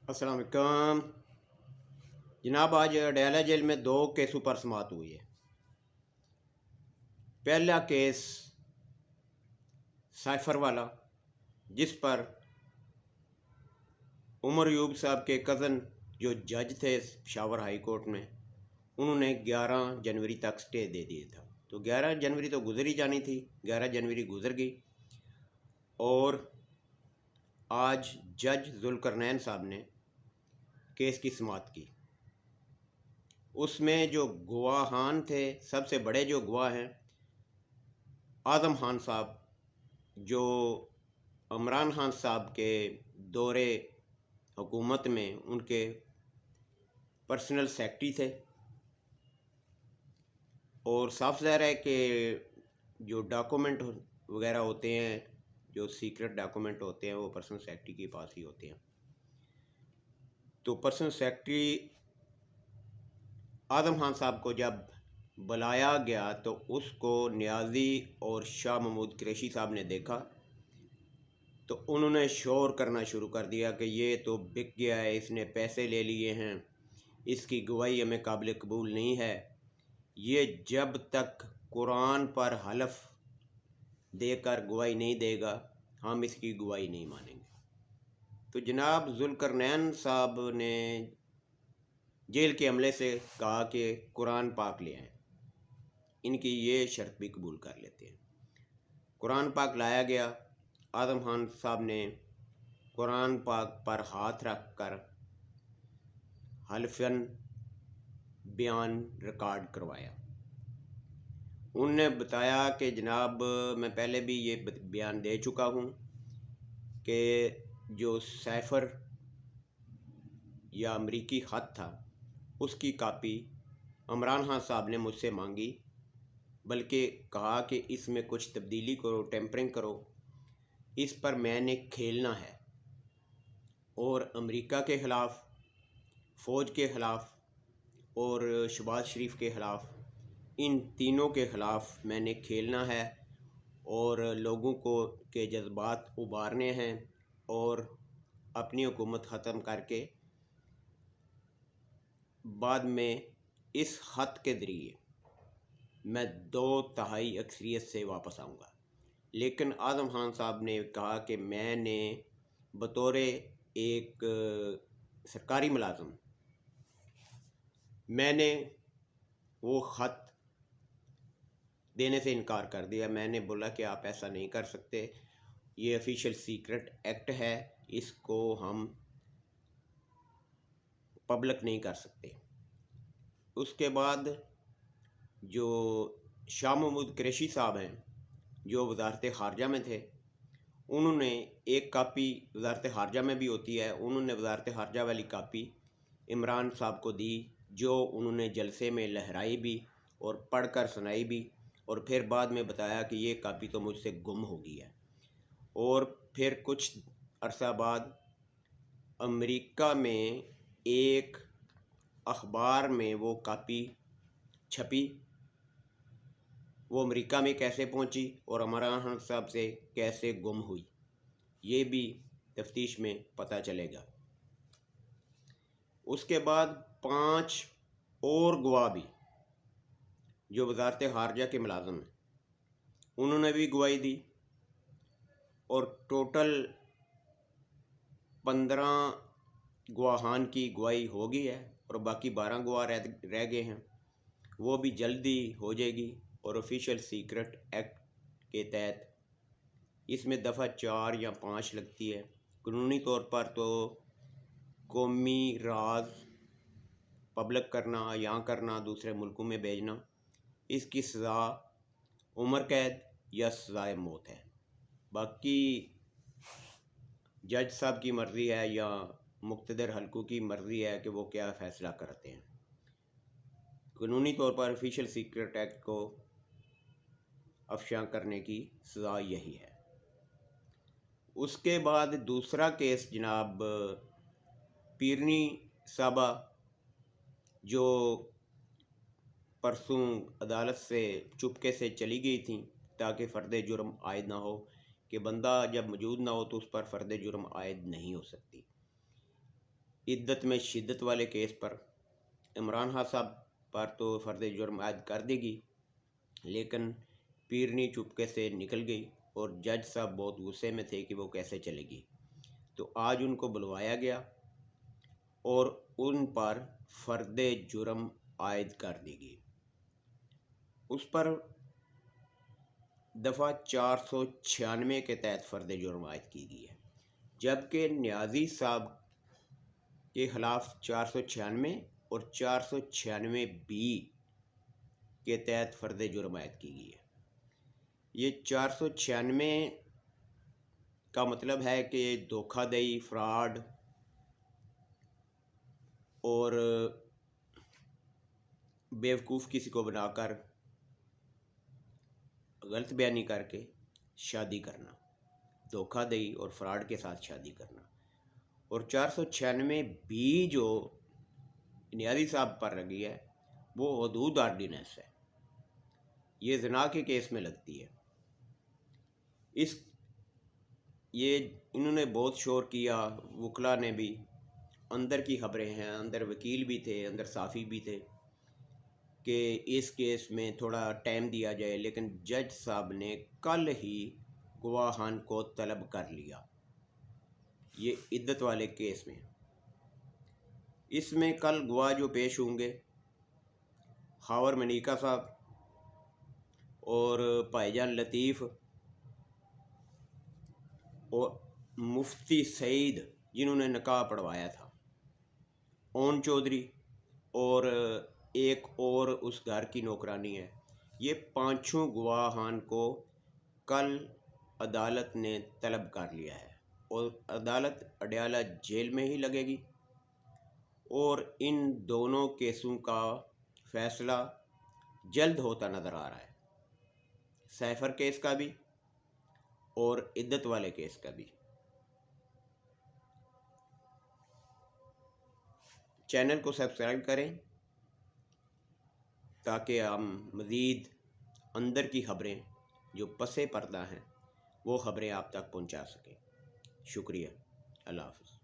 السلام علیکم جناب۔ آج ڈیالہ جیل میں 2 کیسوں پر سماعت ہوئی ہے۔ پہلا کیس سائفر والا، جس پر عمر ایوب صاحب کے کزن جو جج تھے پشاور ہائی کورٹ میں، انہوں نے 11 جنوری تک سٹے دے دیا تھا۔ تو 11 جنوری تو گزر ہی جانی تھی، 11 جنوری گزر گئی، اور آج جج ذوالقرنین صاحب نے کیس کی سماعت کی۔ اس میں جو گواہان تھے، سب سے بڑے جو گواہ ہیں اعظم خان صاحب، جو عمران خان صاحب کے دورے حکومت میں ان کے پرسنل سیکرٹری تھے، اور صاف ظاہر ہے کہ جو ڈاکومنٹ وغیرہ ہوتے ہیں، جو سیکرٹ ڈاکومنٹ ہوتے ہیں، وہ پرسنل سیکرٹری کے پاس ہی ہوتے ہیں۔ تو پرسنل سیکرٹری اعظم خان صاحب کو جب بلایا گیا تو اس کو نیازی اور شاہ محمود قریشی صاحب نے دیکھا، تو انہوں نے شور کرنا شروع کر دیا کہ یہ تو بک گیا ہے، اس نے پیسے لے لیے ہیں، اس کی گواہی ہمیں قابل قبول نہیں ہے، یہ جب تک قرآن پر حلف دے کر گواہی نہیں دے گا ہم اس کی گواہی نہیں مانیں گے۔ تو جناب ذوالقرنین صاحب نے جیل کے عملے سے کہا کہ قرآن پاک لے آئیں، ان کی یہ شرط بھی قبول کر لیتے ہیں۔ قرآن پاک لایا گیا، اعظم خان صاحب نے قرآن پاک پر ہاتھ رکھ کر حلفاً بیان ریکارڈ کروایا۔ انہوں نے بتایا کہ جناب میں پہلے بھی یہ بیان دے چکا ہوں کہ جو سائفر یا امریکی خط تھا، اس کی کاپی عمران خان صاحب نے مجھ سے مانگی، بلکہ کہا کہ اس میں کچھ تبدیلی کرو، ٹیمپرنگ کرو، اس پر میں نے کھیلنا ہے، اور امریکہ کے خلاف، فوج کے خلاف اور شہباز شریف کے خلاف، ان تینوں کے خلاف میں نے کھیلنا ہے، اور لوگوں کو کے جذبات ابھارنے ہیں، اور اپنی حکومت ختم کر کے بعد میں اس خط کے ذریعے میں 2/3 اکثریت سے واپس آؤں گا۔ لیکن اعظم خان صاحب نے کہا کہ میں نے بطور ایک سرکاری ملازم میں نے وہ خط دینے سے انکار کر دیا۔ میں نے بولا کہ آپ ایسا نہیں کر سکتے، یہ آفیشیل سیکرٹ ایکٹ ہے، اس کو ہم پبلک نہیں کر سکتے۔ اس کے بعد جو شاہ محمود قریشی صاحب ہیں، جو وزارت خارجہ میں تھے، انہوں نے ایک کاپی وزارت خارجہ میں بھی ہوتی ہے، انہوں نے وزارت خارجہ والی کاپی عمران صاحب کو دی، جو انہوں نے جلسے میں لہرائی بھی اور پڑھ کر سنائی بھی، اور پھر بعد میں بتایا کہ یہ کاپی تو مجھ سے گم ہو گئی ہے۔ اور پھر کچھ عرصہ بعد امریکہ میں ایک اخبار میں وہ کاپی چھپی، وہ امریکہ میں کیسے پہنچی اور عمران خان صاحب سے کیسے گم ہوئی، یہ بھی تفتیش میں پتہ چلے گا۔ اس کے بعد 5 اور گواہ بھی جو وزارت خارجہ کے ملازم ہیں، انہوں نے بھی گواہی دی، اور ٹوٹل 15 گواہان کی گواہی ہو گئی ہے، اور باقی 12 گواہ رہ گئے ہیں، وہ بھی جلدی ہو جائے گی، اور آفیشیل سیکرٹ ایکٹ کے تحت اس میں دفعہ 4 یا 5 لگتی ہے۔ قانونی طور پر تو قومی راز پبلک کرنا، یہاں کرنا، دوسرے ملکوں میں بھیجنا، اس کی سزا عمر قید یا سزائے موت ہے۔ باقی جج صاحب کی مرضی ہے یا مقتدر حلقوں کی مرضی ہے کہ وہ کیا فیصلہ کرتے ہیں۔ قانونی طور پر آفیشیل سیکرٹ ایکٹ کو افشاں کرنے کی سزا یہی ہے۔ اس کے بعد دوسرا کیس جناب پیرنی صاحبہ، جو پرسوں عدالت سے چپکے سے چلی گئی تھیں تاکہ فرد جرم عائد نہ ہو، کہ بندہ جب موجود نہ ہو تو اس پر فرد جرم عائد نہیں ہو سکتی۔ عدت میں شدت والے کیس پر عمران خان صاحب پر تو فرد جرم عائد کر دے گی، لیکن پیرنی چپکے سے نکل گئی اور جج صاحب بہت غصے میں تھے کہ وہ کیسے چلے گی، تو آج ان کو بلوایا گیا اور ان پر فرد جرم عائد کر دی گئی۔ اس پر دفعہ 496 کے تحت فرد جرم عائد کی گئی ہے، جبکہ نیازی صاحب کے خلاف 496 اور 496B کے تحت فرد جرم عائد کی گئی ہے۔ یہ 496 کا مطلب ہے کہ دھوکہ دہی، فراڈ اور بیوقوف کسی کو بنا کر غلط بیانی کر کے شادی کرنا، دھوکہ دہی اور فراڈ کے ساتھ شادی کرنا، اور 496B جو نیازی صاحب پر لگی ہے وہ حدود آرڈیننس ہے، یہ زنا کے کیس میں لگتی ہے۔ یہ انہوں نے بہت شور کیا، وکلا نے بھی، اندر کی خبریں ہیں، اندر وکیل بھی تھے، اندر صحافی بھی تھے کہ اس کیس میں تھوڑا ٹائم دیا جائے، لیکن جج صاحب نے کل ہی گواہان کو طلب کر لیا۔ یہ عدت والے کیس میں اس میں کل گواہ جو پیش ہوں گے خاور منیکا صاحب اور بھائی جان لطیف اور مفتی سعید جنہوں نے نکاح پڑھوایا تھا، اون چودھری اور ایک اور اس گھر کی نوکرانی ہے، یہ پانچوں گواہان کو کل عدالت نے طلب کر لیا ہے اور عدالت اڈیالہ جیل میں ہی لگے گی، اور ان دونوں کیسوں کا فیصلہ جلد ہوتا نظر آ رہا ہے، سیفر کیس کا بھی اور عدت والے کیس کا بھی۔ چینل کو سبسکرائب کریں تاکہ ہم مزید اندر کی خبریں جو پس پردہ ہیں وہ خبریں آپ تک پہنچا سکیں۔ شکریہ، اللہ حافظ۔